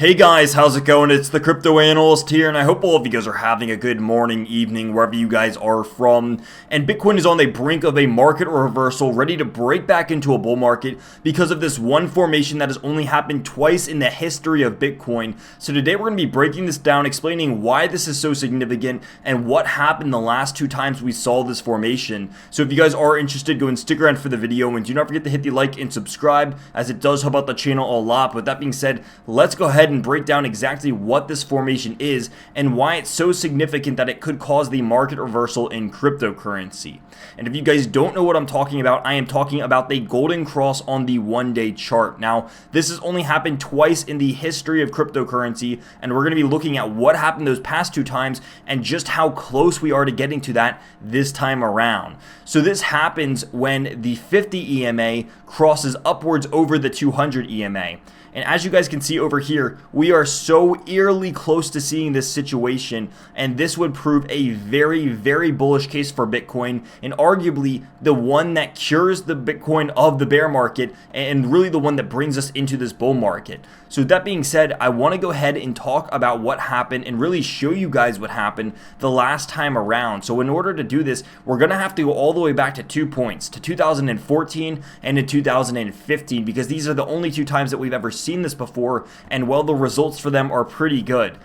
Hey guys, how's it going? It's the Crypto Analyst here, and I hope all of you guys are having a good morning, evening, wherever you guys are from. And Bitcoin is on the brink of a market reversal, ready to break back into a bull market because of this one formation that has only happened twice in the history of Bitcoin. So today we're going to be breaking this down, explaining why this is so significant and what happened the last two times we saw this formation. So if you guys are interested, go and stick around for the video, and do not forget to hit the like and subscribe, as it does help out the channel a lot. But with that being said, let's go ahead and break down exactly what this formation is and why it's so significant that it could cause the market reversal in cryptocurrency. And if you guys don't know what I'm talking about, I am talking about the golden cross on the one-day chart. Now, this has only happened twice in the history of cryptocurrency, and we're going to be looking at what happened those past two times and just how close we are to getting to that this time around. So this happens when the 50 EMA crosses upwards over the 200 EMA. And as you guys can see over here, we are so eerily close to seeing this situation, and this would prove a very, very bullish case for Bitcoin, and arguably the one that cures the Bitcoin of the bear market, and really the one that brings us into this bull market. So that being said, I want to go ahead and talk about what happened and really show you guys what happened the last time around. So in order to do this, we're going to have to go all the way back to 2 points, to 2014 and to 2015, because these are the only two times that we've ever seen this before, and well, the results for them are pretty good.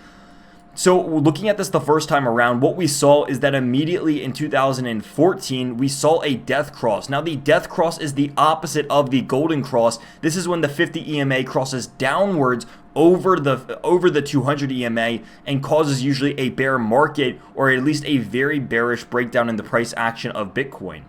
So looking at this the first time around, what we saw is that immediately in 2014, we saw a death cross. Now, the death cross is the opposite of the golden cross. This is when the 50 EMA crosses downwards over the 200 EMA and causes usually a bear market, or at least a very bearish breakdown in the price action of Bitcoin.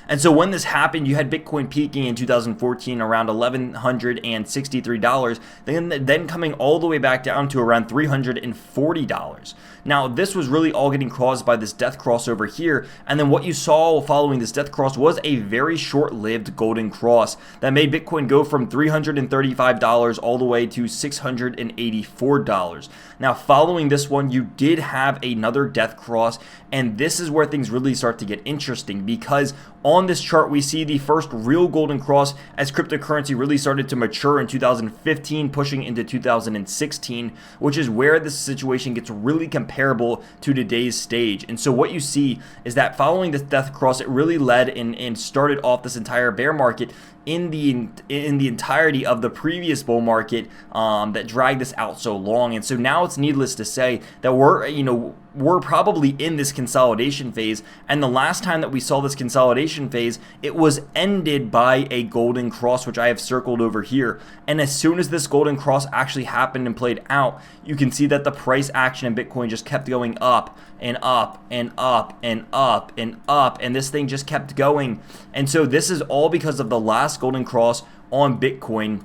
And so when this happened, you had Bitcoin peaking in 2014 around $1,163, then coming all the way back down to around $340. Now, this was really all getting caused by this death cross over here. And then what you saw following this death cross was a very short-lived golden cross that made Bitcoin go from $335 all the way to $684. Now, following this one, you did have another death cross, and this is where things really start to get interesting, because on this chart, we see the first real golden cross as cryptocurrency really started to mature in 2015, pushing into 2016, which is where this situation gets really comparable to today's stage. And so what you see is that following this death cross, it really led and started off this entire bear market in the entirety of the previous bull market that dragged this out so long. And so now it's needless to say that we're probably in this consolidation phase, and the last time that we saw this consolidation phase, it was ended by a golden cross, which I have circled over here. And as soon as this golden cross actually happened and played out, you can see that the price action in Bitcoin just kept going up and up and up and up and up, and this thing just kept going. And so this is all because of the last golden cross on Bitcoin.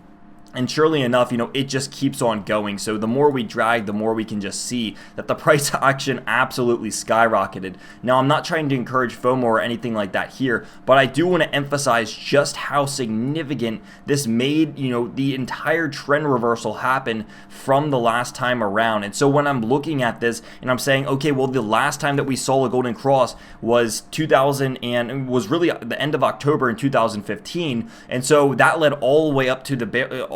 And surely enough, it just keeps on going. So the more we drag, the more we can just see that the price action absolutely skyrocketed. Now, I'm not trying to encourage FOMO or anything like that here, but I do want to emphasize just how significant this made, the entire trend reversal happen from the last time around. And so when I'm looking at this and I'm saying, okay, well, the last time that we saw a golden cross was 2000, and it was really the end of October in 2015. And so that led all the way up to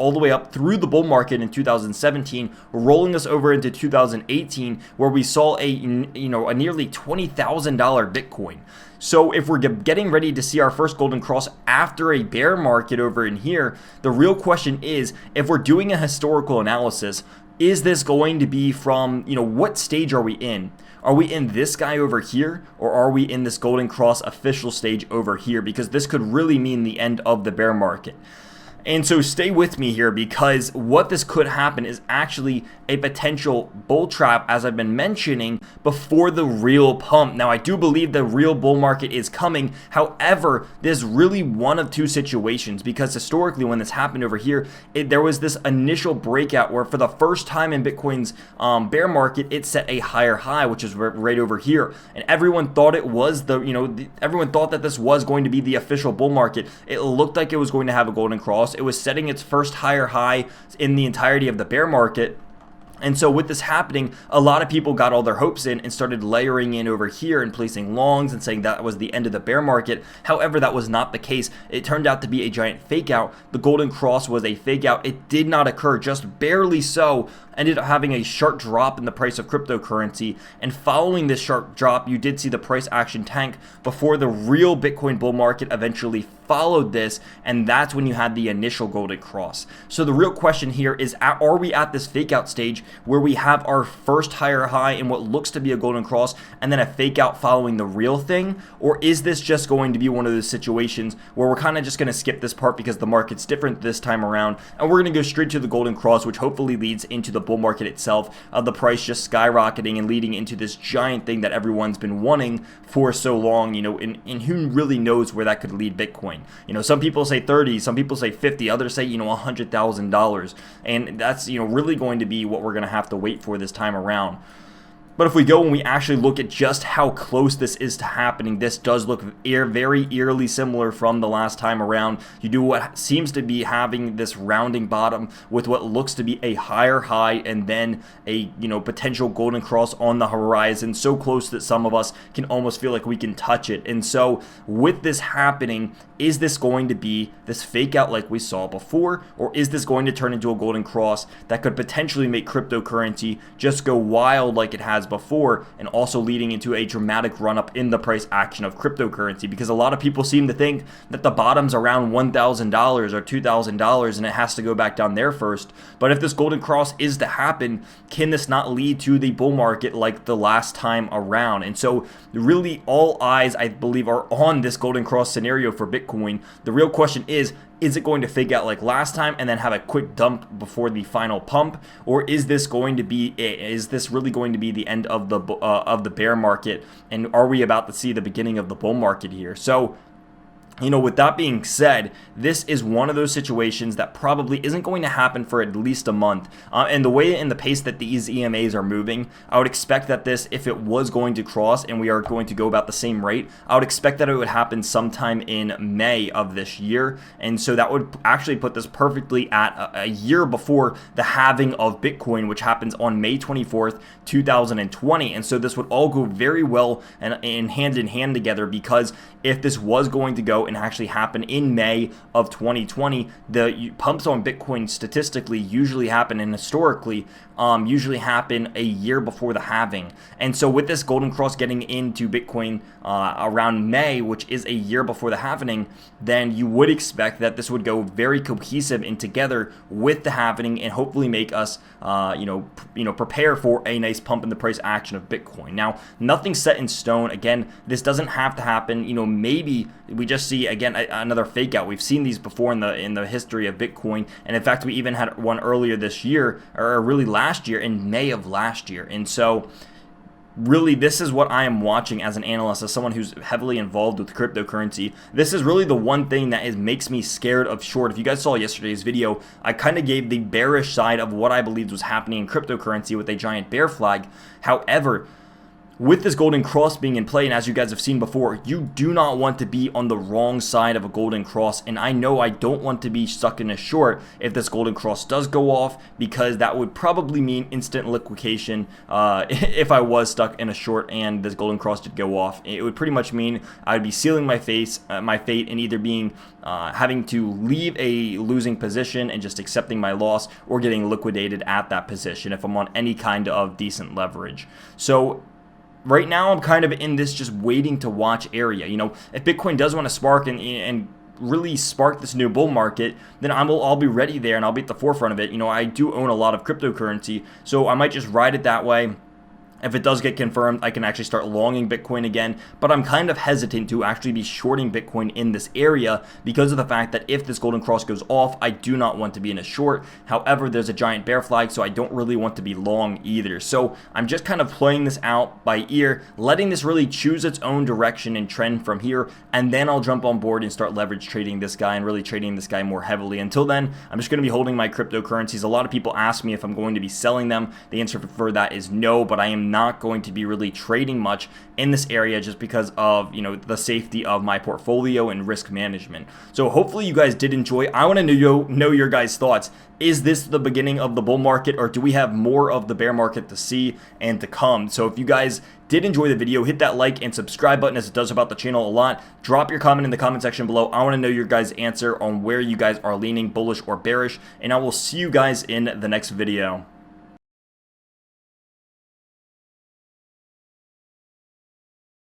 all the way up through the bull market in 2017, rolling us over into 2018, where we saw a nearly $20,000 Bitcoin. So if we're getting ready to see our first golden cross after a bear market over in here, the real question is, if we're doing a historical analysis, is this going to be from, what stage are we in? Are we in this guy over here, or are we in this golden cross official stage over here? Because this could really mean the end of the bear market. And so stay with me here, because what this could happen is actually a potential bull trap, as I've been mentioning, before the real pump. Now, I do believe the real bull market is coming. However, there's really one of two situations, because historically when this happened over here, there was this initial breakout where for the first time in Bitcoin's bear market, it set a higher high, which is right over here. And everyone thought it was everyone thought that this was going to be the official bull market. It looked like it was going to have a golden cross. It was setting its first higher high in the entirety of the bear market. And so with this happening, a lot of people got all their hopes in and started layering in over here and placing longs and saying that was the end of the bear market. However, that was not the case. It turned out to be a giant fake out. The golden cross was a fake out. It did not occur, just barely so. Ended up having a sharp drop in the price of cryptocurrency. And following this sharp drop, you did see the price action tank before the real Bitcoin bull market eventually followed this, and that's when you had the initial golden cross. So the real question here is, are we at this fake out stage where we have our first higher high in what looks to be a golden cross and then a fake out following the real thing? Or is this just going to be one of those situations where we're kind of just going to skip this part because the market's different this time around, and we're going to go straight to the golden cross, which hopefully leads into the bull market itself, the price just skyrocketing and leading into this giant thing that everyone's been wanting for so long, and who really knows where that could lead Bitcoin. Some people say 30, some people say 50, others say, $100,000. And that's, really going to be what we're going to have to wait for this time around. But if we go and we actually look at just how close this is to happening, this does look very eerily similar from the last time around. You do what seems to be having this rounding bottom with what looks to be a higher high and then a potential golden cross on the horizon, so close that some of us can almost feel like we can touch it. And so with this happening, is this going to be this fake out like we saw before, or is this going to turn into a golden cross that could potentially make cryptocurrency just go wild like it has before, and also leading into a dramatic run up in the price action of cryptocurrency? Because a lot of people seem to think that the bottom's around $1,000 or $2,000 and it has to go back down there first. But if this golden cross is to happen, can this not lead to the bull market like the last time around? And so really all eyes, I believe, are on this golden cross scenario for Bitcoin. The real question is it going to fake out like last time and then have a quick dump before the final pump, or is this really going to be the end of the bear market, and are we about to see the beginning of the bull market here? So with that being said, this is one of those situations that probably isn't going to happen for at least a month. And the way and the pace that these EMAs are moving, I would expect that this, if it was going to cross and we are going to go about the same rate, I would expect that it would happen sometime in May of this year. And so that would actually put this perfectly at a year before the halving of Bitcoin, which happens on May 24th, 2020. And so this would all go very well and hand in hand together, because if this was going to go and actually happen in May of 2020, the pumps on Bitcoin statistically usually happen, and historically usually happen a year before the halving. And so with this golden cross getting into Bitcoin around May, which is a year before the halving, then you would expect that this would go very cohesive and together with the halving, and hopefully make us prepare for a nice pump in the price action of Bitcoin. Now, nothing's set in stone. Again, this doesn't have to happen. Maybe we just see again another fake out. We've seen these before in the history of Bitcoin, and in fact we even had one earlier this year, or really last year, in May of last year. And so really, this is what I am watching as an analyst, as someone who's heavily involved with cryptocurrency. This is really the one thing that makes me scared of short. If you guys saw yesterday's video, I kind of gave the bearish side of what I believed was happening in cryptocurrency with a giant bear flag. However, with this golden cross being in play, and as you guys have seen before, you do not want to be on the wrong side of a golden cross. And I know I don't want to be stuck in a short if this golden cross does go off, because that would probably mean instant liquidation. If I was stuck in a short and this golden cross did go off, it would pretty much mean I would be sealing my fate, and either being having to leave a losing position and just accepting my loss, or getting liquidated at that position if I'm on any kind of decent leverage. So right now, I'm kind of in this just waiting to watch area. If Bitcoin does want to spark and really spark this new bull market, then I'll be ready there, and I'll be at the forefront of it. I do own a lot of cryptocurrency, so I might just ride it that way. If it does get confirmed, I can actually start longing Bitcoin again, but I'm kind of hesitant to actually be shorting Bitcoin in this area because of the fact that if this golden cross goes off, I do not want to be in a short. However, there's a giant bear flag, so I don't really want to be long either. So I'm just kind of playing this out by ear, letting this really choose its own direction and trend from here, and then I'll jump on board and start leverage trading this guy and really trading this guy more heavily. Until then, I'm just going to be holding my cryptocurrencies. A lot of people ask me if I'm going to be selling them. The answer for that is no, but I am not going to be really trading much in this area just because of, the safety of my portfolio and risk management. So hopefully you guys did enjoy. I want to know your guys' thoughts. Is this the beginning of the bull market, or do we have more of the bear market to see and to come? So if you guys did enjoy the video, hit that like and subscribe button, as it does help out the channel a lot. Drop your comment in the comment section below. I want to know your guys' answer on where you guys are leaning, bullish or bearish, and I will see you guys in the next video.